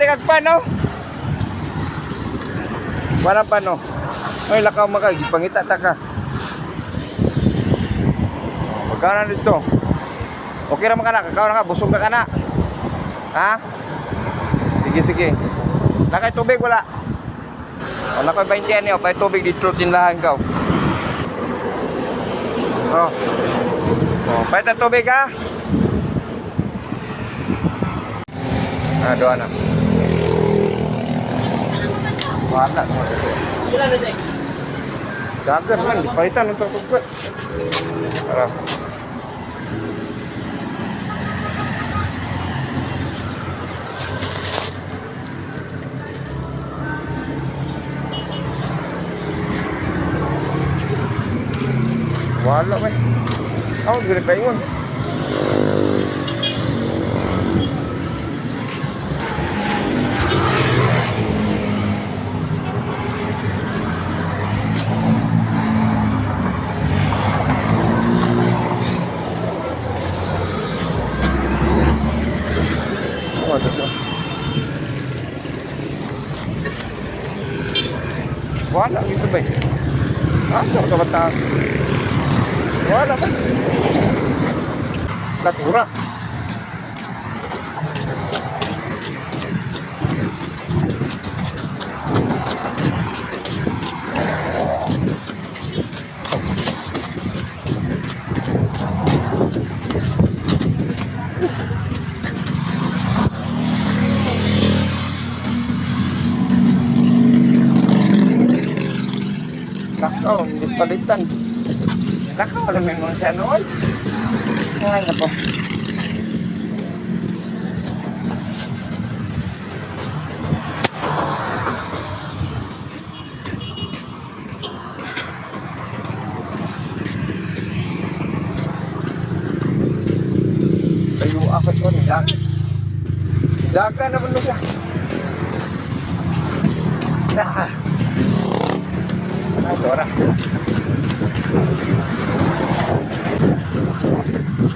kag pano. Wala pano. Ay lakaw maka gipangita ta ka. Magkano dito? Okay ra man kana, kakaw na ka, busog na kana. Ha? Sige sige. Nakay tubig wala. O nakay 20 ani o pay tubig dito tindahan ka. Oh. Oh, pay ta tubig ha. Doa na. Wala mo dito. Ilan na din? Dagan man, palitan ng tugtog. Para. Wala man. Ako gila pa yun. Wala gitu ba? Asa ka bata? Wala ba? Natura. Lakaw, hindi palitan. Lakaw, alam mo yung siya noon. Ay, nako. Ayo, apa ito? Daga naman mo siya. Dora.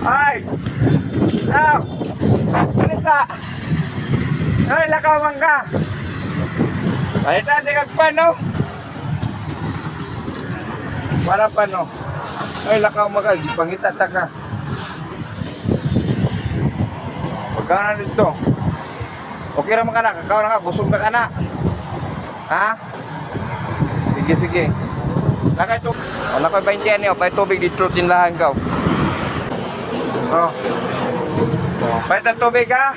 Ay! Now! Alisa! Ay, lakaw mangga! Ay, tadi kag pano? Wala pano. Ay, lakaw mangga, gipangita ta ka. Magkano na dito? Okay ra man kana, kakaw na ka, busog na kana. Ha? Sige sige. Nakay to. O nakay 20 ani o pay tubig dito tindahan ka. Oh. Oh, pay ta tubig ha.